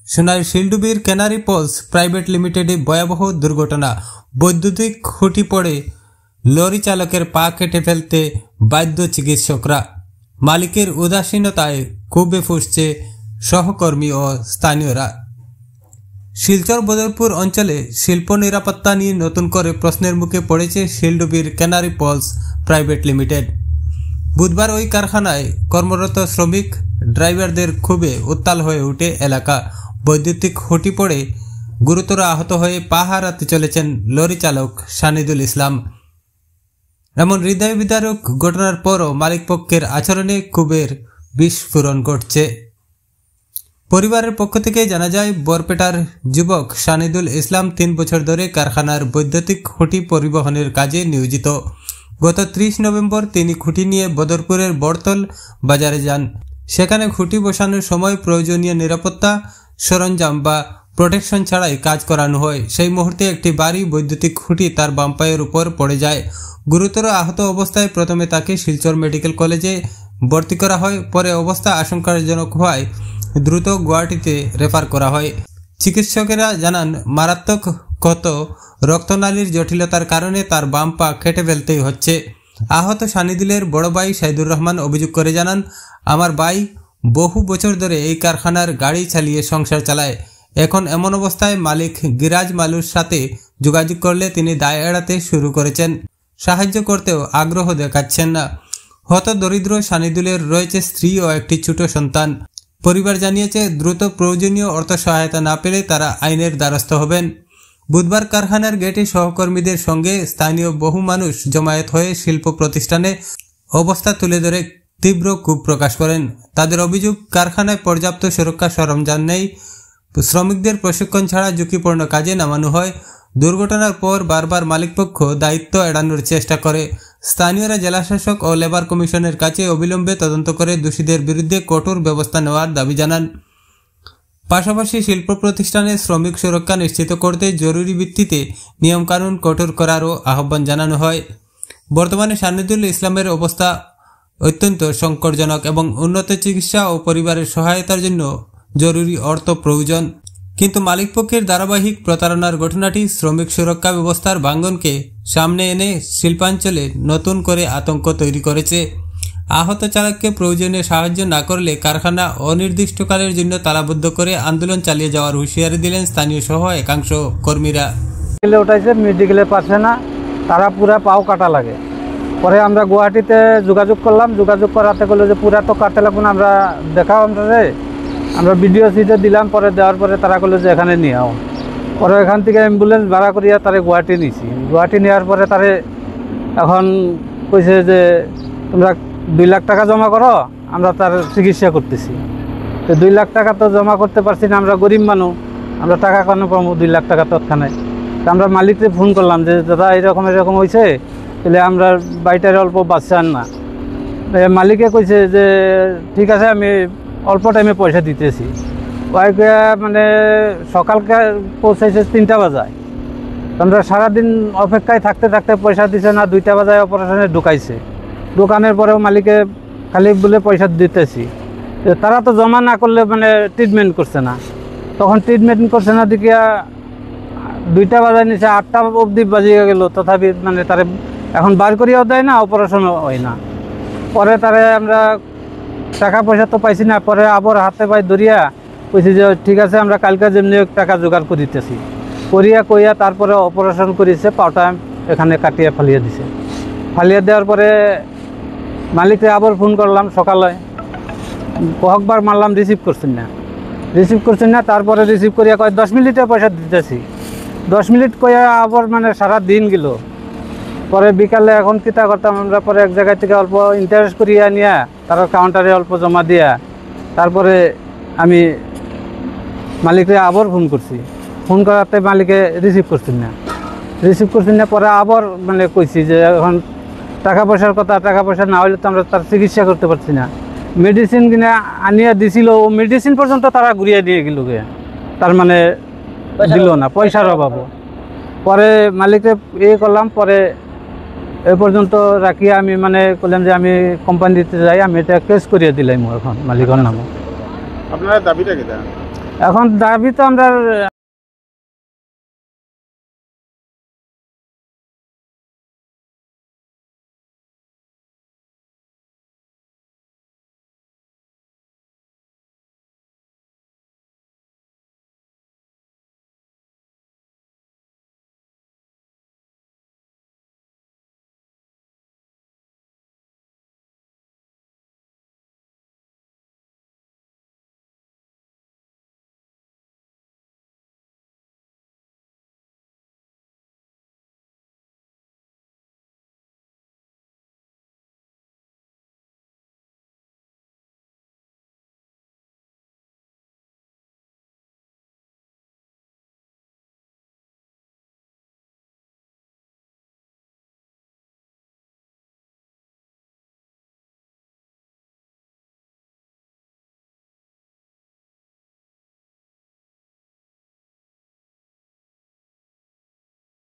সোনার শিলডুবির canary Paul's private লিমিটেডে ভয়াবহ দুর্ঘটনা। বৈদ্যুতিক খুঁটি পড়ে লরি চালকের পা কেটে ফেলতে বাধ্য চিকিৎসকরা। মালিকের উদাসীনতায় ক্ষোভে ফুঁসছে সহকর্মী ও স্থানীয়রা। শিলচর বদরপুর অঞ্চলে শিল্প নিরাপত্তা নিয়ে নতুন করে প্রশ্নের মুখে পড়েছে শিলডুবির ক্যানারি পলস প্রাইভেট লিমিটেড। বুধবার ওই কারখানায় কর্মরত শ্রমিক ড্রাইভারদের ক্ষোভে উত্তাল হয়ে ওঠে এলাকা। বৈদ্যুতিক খুঁটি পড়ে গুরুতর আহত হয়ে পা হারাতে চলেছেন লরি চালক সানিদুল ইসলাম। এমন হৃদয় বিদারক ঘটনার পরও মালিকপক্ষের আচরণে ক্ষোভের বিস্ফোরণ ঘটছে। পরিবারের পক্ষ থেকে জানা যায়, বরপেটার যুবক সানিদুল ইসলাম 3 বছর ধরে কারখানার বৈদ্যুতিক খুঁটি পরিবহনের কাজে নিয়োজিত। গত 30 নভেম্বর তিনি খুঁটি নিয়ে বদরপুরের বড়তল বাজারে যান। সেখানে খুঁটি বসানোর সময় প্রয়োজনীয় নিরাপত্তা সরঞ্জাম বা প্রোটেকশন ছাড়াই কাজ করানো হয়। সেই মুহূর্তে একটি ভারী বৈদ্যুতিক খুঁটি তার বাম পায়ের উপর পড়ে যায়। গুরুতর আহত অবস্থায় প্রথমে তাকে শিলচর মেডিকেল কলেজে ভর্তি করা হয়। পরে অবস্থা আশঙ্কাজনক হওয়ায় দ্রুত গুয়াহাটিতে রেফার করা হয়। চিকিৎসকেরা জানান, মারাত্মক ক্ষত রক্তনালীর জটিলতার কারণে তার বাম পা কেটে ফেলতেই হচ্ছে। আহত সানিদুলের বড় ভাই সাইদুর রহমান অভিযোগ করে জানান, আমার ভাই বহু বছর ধরে এই কারখানার গাড়ি চালিয়ে সংসার চালায়। এখন এমন অবস্থায় মালিক গিরাজ মালুর সাথে যোগাযোগ করলে তিনি দায় এড়াতে শুরু করেছেন। সাহায্য করতেও আগ্রহ দেখাচ্ছেন না। হত দরিদ্র সানিদুলের রয়েছে স্ত্রী ও একটি ছোট সন্তান। পরিবার জানিয়েছে, দ্রুত প্রয়োজনীয় অর্থ সহায়তা না পেলে তারা আইনের দ্বারস্থ হবেন। বুধবার কারখানার গেটে সহকর্মীদের সঙ্গে স্থানীয় বহু মানুষ জমায়েত হয়ে শিল্প প্রতিষ্ঠানে অবস্থা তুলে ধরে তীব্র ক্ষোভ প্রকাশ করেন। তাদের অভিযোগ, কারখানায় পর্যাপ্ত সুরক্ষা সরঞ্জাম নেই, শ্রমিকদের প্রশিক্ষণ ছাড়া ঝুঁকিপূর্ণ কাজে নামানো হয়। দুর্ঘটনার পর বারবার মালিকপক্ষ দায়িত্ব এড়ানোর চেষ্টা করে। স্থানীয়রা জেলাশাসক ও লেবার কমিশনের কাছে অবিলম্বে তদন্ত করে দোষীদের বিরুদ্ধে কঠোর ব্যবস্থা নেওয়ার দাবি জানান। পাশাপাশি শিল্প প্রতিষ্ঠানে শ্রমিক সুরক্ষা নিশ্চিত করতে জরুরি ভিত্তিতে নিয়মকানুন কঠোর করারও আহ্বান জানানো হয়। বর্তমানে সানিদুল ইসলামের অবস্থা অত্যন্ত সংকটজনক এবং উন্নত চিকিৎসা ও পরিবারের সহায়তার জন্য জরুরি অর্থ প্রয়োজন। কিন্তু মালিকপক্ষের ধারাবাহিক প্রতারণার ঘটনাটি শ্রমিক সুরক্ষা ব্যবস্থার ভাঙ্গনকে সামনে এনে শিল্পাঞ্চলে নতুন করে আতঙ্ক তৈরি করেছে। আহত চালককে প্রয়োজনীয় সাহায্য না করলে কারখানা অনির্দিষ্টকালের জন্য তালাবদ্ধ করে আন্দোলন চালিয়ে যাওয়ার হুঁশিয়ারি দিলেন স্থানীয় সহ একাংশ কর্মীরা। উঠাইছে, মেডিকেলে পারছে না, তারা পুরা পাও কাটা লাগে। পরে আমরা গুয়াহাটিতে যোগাযোগ করলাম, যোগাযোগ করাতে বললো যে পুরা তো কাটতে লাগবে না, আমরা দেখাও আমরা ভিডিও সিটে দিলাম। পরে দেওয়ার পরে তারা বললো যে এখানে নিয়ে আও। পরে এখান থেকে অ্যাম্বুলেন্স ভাড়া করিয়া তারে গুয়াহাটি নিয়েছি। গুয়াহাটি নেওয়ার পরে তারে এখন কইছে যে তোমরা 2 লাখ টাকা জমা করো, আমরা তার চিকিৎসা করতেছি। তো 2 লাখ টাকা তো জমা করতে পারছি না, আমরা গরিব মানুষ, আমরা টাকা কেন পাবো 2 লাখ টাকা তৎক্ষণাৎ। তো আমরা মালিককে ফোন করলাম যে দাদা এরকম হয়েছে, তাহলে আমরা বাড়িটার অল্প বাঁচান না। মালিকে কইছে যে ঠিক আছে, আমি অল্প টাইমে পয়সা দিতেছি। ওইকে মানে সকালকে পৌঁছাইছে 3টা বাজায়। আমরা সারাদিন অপেক্ষায় থাকতে থাকতে পয়সা দিছে না, 2টা বাজায় অপারেশনে ঢুকাইছে। দোকানের পরেও মালিকে খালি বলে পয়সা দিতেছি। তারা তো জমা না করলে মানে ট্রিটমেন্ট করছে না। তখন ট্রিটমেন্ট করছে না দেখিয়া 2টা বাজায় নিচে 8টা অবধি বাজিয়ে গেল, তথাপি মানে তারে এখন বার করিয়াও দেয় না, অপারেশনও হয় না। পরে তারে আমরা টাকা পয়সা তো পাইছি না। পরে আবার হাতে পায়ে ধরিয়া কইছি যে ঠিক আছে, আমরা কালকে যেমনি টাকা জোগাড় করিতেছি। কইয়া তারপরে অপারেশন করেছে, পাওটা এখানে কাটিয়ে ফালিয়ে দিছে। ফালিয়ে দেওয়ার পরে মালিককে আবার ফোন করলাম সকালে, কয়েকবার মারলাম, রিসিভ করছেন না। তারপরে রিসিভ করিয়া কয় 10 মিনিটে পয়সা দিতেছি। 10 মিনিট কইয়া আবার মানে সারা দিন গেল। পরে বিকালে এখন কিতা করতাম আমরা, পরে এক জায়গায় থেকে অল্প ইন্টারেস্ট করিয়া নিয়া তার কাউন্টারে অল্প জমা দিয়া তারপরে আমি মালিককে আবার ফোন করছি। ফোন করাতে মালিকে রিসিভ করছেন না। পরে আবার মানে কইছি যে এখন টাকা পয়সার কথা, টাকা পয়সা না হলে তো আমরা তার চিকিৎসা করতে পারছি না। মেডিসিন কিনে আনিয়া দিছিল, ও মেডিসিন পর্যন্ত তারা ঘুরিয়ে দিয়ে গেল, তার মানে দিল না, পয়সার অভাব। পরে মালিককে করলাম। পরে এ পর্যন্ত রাখিয়া আমি মানে বললাম যে আমি কোম্পানিতে যাই, আমি এটা কেস করিয়ে দিলাম এখন মালিকের নামে। আপনার দাবিটা কি? এখন দাবি তো আমরা